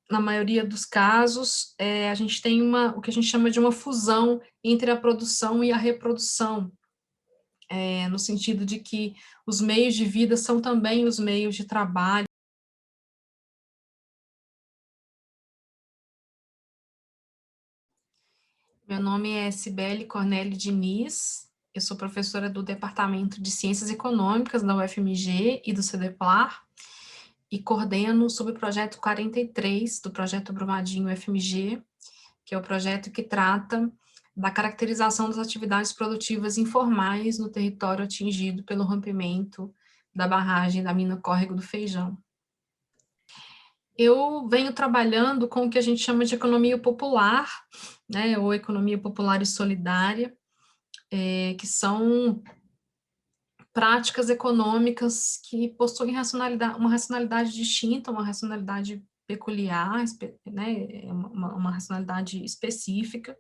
na maioria dos casos, a gente tem o que a gente chama de uma fusão entre a produção e a reprodução, no sentido de que os meios de vida são também os meios de trabalho. Meu nome é Cibele Cornélio Diniz, eu sou professora do Departamento de Ciências Econômicas da UFMG e do CEDEPLAR, e coordeno sob o projeto 43 do projeto Brumadinho UFMG, que é o projeto que trata da caracterização das atividades produtivas informais no território atingido pelo rompimento da barragem da mina Córrego do Feijão. Eu venho trabalhando com o que a gente chama de economia popular, né, ou economia popular e solidária, que são práticas econômicas que possuem uma racionalidade distinta, uma racionalidade peculiar, né, uma racionalidade específica,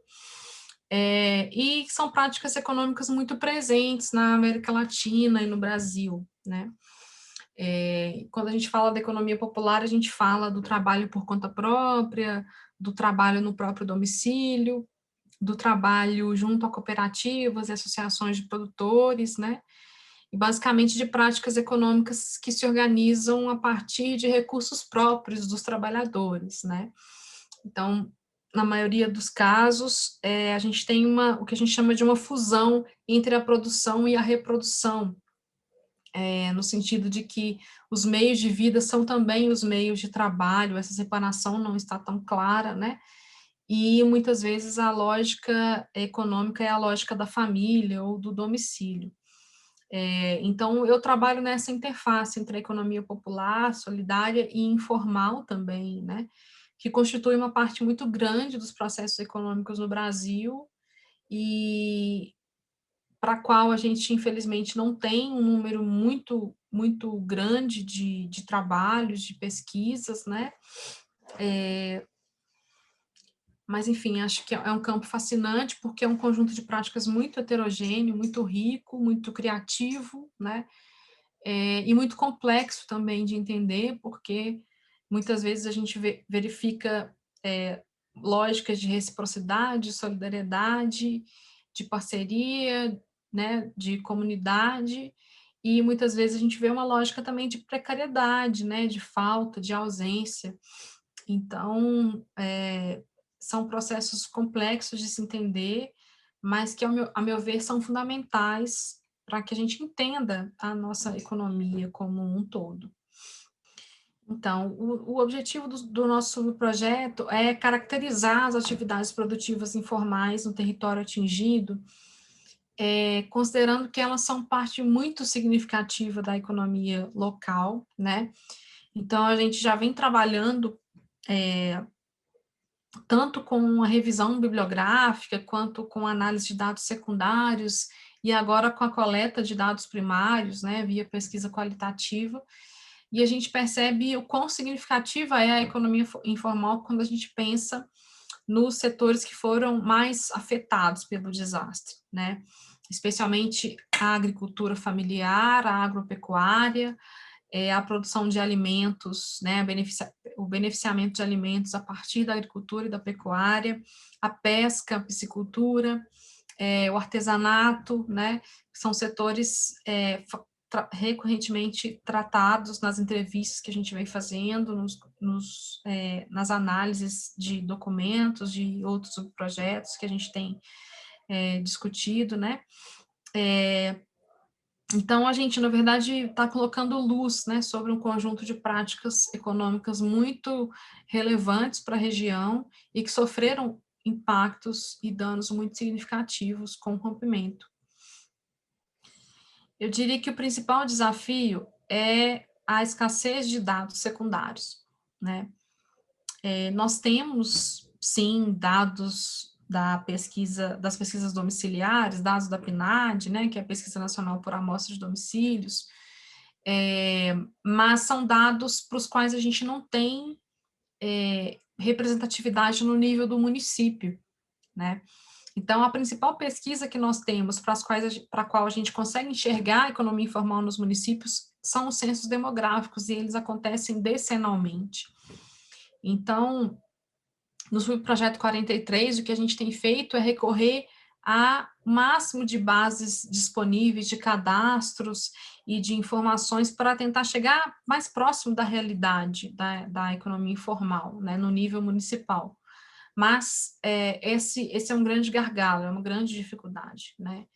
e são práticas econômicas muito presentes na América Latina e no Brasil, né. Quando a gente fala da economia popular, a gente fala do trabalho por conta própria, do trabalho no próprio domicílio, do trabalho junto a cooperativas e associações de produtores, né, e basicamente de práticas econômicas que se organizam a partir de recursos próprios dos trabalhadores, né. Então, na maioria dos casos, a gente tem o que a gente chama de uma fusão entre a produção e a reprodução, no sentido de que os meios de vida são também os meios de trabalho, essa separação não está tão clara, né, e muitas vezes a lógica econômica é a lógica da família ou do domicílio. Então, eu trabalho nessa interface entre a economia popular, solidária e informal também, né, que constitui uma parte muito grande dos processos econômicos no Brasil e para a qual a gente, infelizmente, não tem um número muito grande de trabalhos, de pesquisas, né, mas, enfim, acho que é um campo fascinante, porque é um conjunto de práticas muito heterogêneo, muito rico, muito criativo, né, e muito complexo também de entender, porque muitas vezes a gente verifica lógicas de reciprocidade, solidariedade, de parceria, né, de comunidade, e muitas vezes a gente vê uma lógica também de precariedade, né, de falta, de ausência. Então, são processos complexos de se entender, mas que, a meu ver, são fundamentais para que a gente entenda a nossa economia como um todo. Então, o objetivo do nosso projeto é caracterizar as atividades produtivas informais no território atingido, considerando que elas são parte muito significativa da economia local, né? Então, a gente já vem trabalhando tanto com a revisão bibliográfica, quanto com a análise de dados secundários, e agora com a coleta de dados primários, né, via pesquisa qualitativa, e a gente percebe o quão significativa é a economia informal quando a gente pensa nos setores que foram mais afetados pelo desastre, né, especialmente a agricultura familiar, a agropecuária, a produção de alimentos, né, o beneficiamento de alimentos a partir da agricultura e da pecuária, a pesca, a piscicultura, o artesanato, né, são setores recorrentemente tratados nas entrevistas que a gente vem fazendo, nas análises de documentos, de outros projetos que a gente tem discutido, né. Então, a gente, na verdade, está colocando luz, né, sobre um conjunto de práticas econômicas muito relevantes para a região e que sofreram impactos e danos muito significativos com o rompimento. Eu diria que o principal desafio é a escassez de dados secundários, né. Nós temos, sim, dados das pesquisas domiciliares, dados da PNAD, né, que é a Pesquisa Nacional por Amostra de Domicílios, mas são dados para os quais a gente não tem representatividade no nível do município, né. Então, a principal pesquisa que nós temos para a qual a gente consegue enxergar a economia informal nos municípios são os censos demográficos, e eles acontecem decenalmente. Então, no Subprojeto 43, o que a gente tem feito é recorrer a máximo de bases disponíveis, de cadastros e de informações para tentar chegar mais próximo da realidade da economia informal, né, no nível municipal. Mas esse é um grande gargalo, é uma grande dificuldade, né?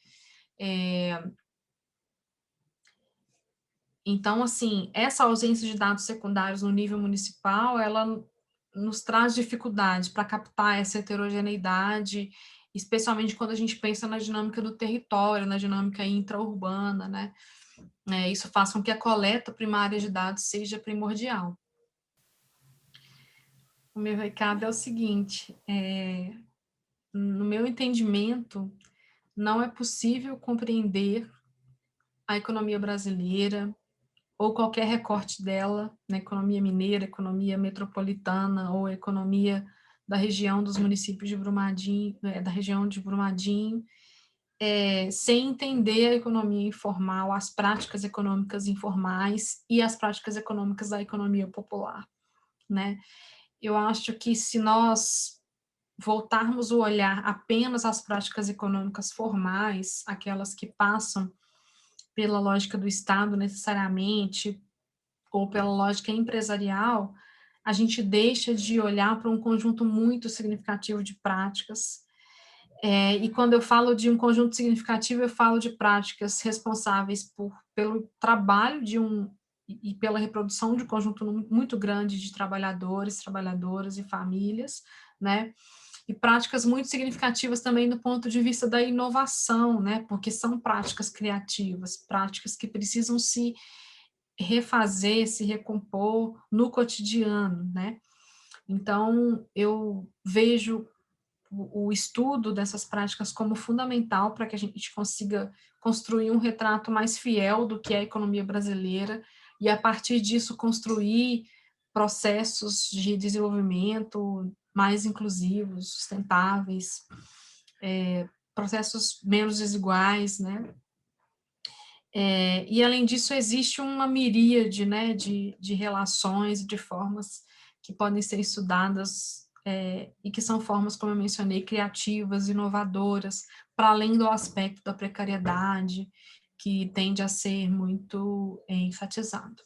Então, assim, essa ausência de dados secundários no nível municipal, ela nos traz dificuldade para captar essa heterogeneidade, especialmente quando a gente pensa na dinâmica do território, na dinâmica intraurbana, né? Isso faz com que a coleta primária de dados seja primordial. O meu recado é o seguinte, no meu entendimento, não é possível compreender a economia brasileira, ou qualquer recorte dela, na economia mineira, economia metropolitana, ou economia da região dos municípios de Brumadinho, da região de Brumadinho, sem entender a economia informal, as práticas econômicas informais e as práticas econômicas da economia popular, né? Eu acho que se nós voltarmos o olhar apenas às práticas econômicas formais, aquelas que passam pela lógica do Estado necessariamente, ou pela lógica empresarial, a gente deixa de olhar para um conjunto muito significativo de práticas. E quando eu falo de um conjunto significativo, eu falo de práticas responsáveis pelo trabalho e pela reprodução de um conjunto muito grande de trabalhadores, trabalhadoras e famílias, né? E práticas muito significativas também do ponto de vista da inovação, né? Porque são práticas criativas, práticas que precisam se refazer, se recompor no cotidiano, né? Então, eu vejo o estudo dessas práticas como fundamental para que a gente consiga construir um retrato mais fiel do que é a economia brasileira e, a partir disso, construir processos de desenvolvimento mais inclusivos, sustentáveis, processos menos desiguais, né? E, além disso, existe uma miríade, né, de relações, de formas que podem ser estudadas e que são formas, como eu mencionei, criativas, inovadoras, para além do aspecto da precariedade, que tende a ser muito enfatizado.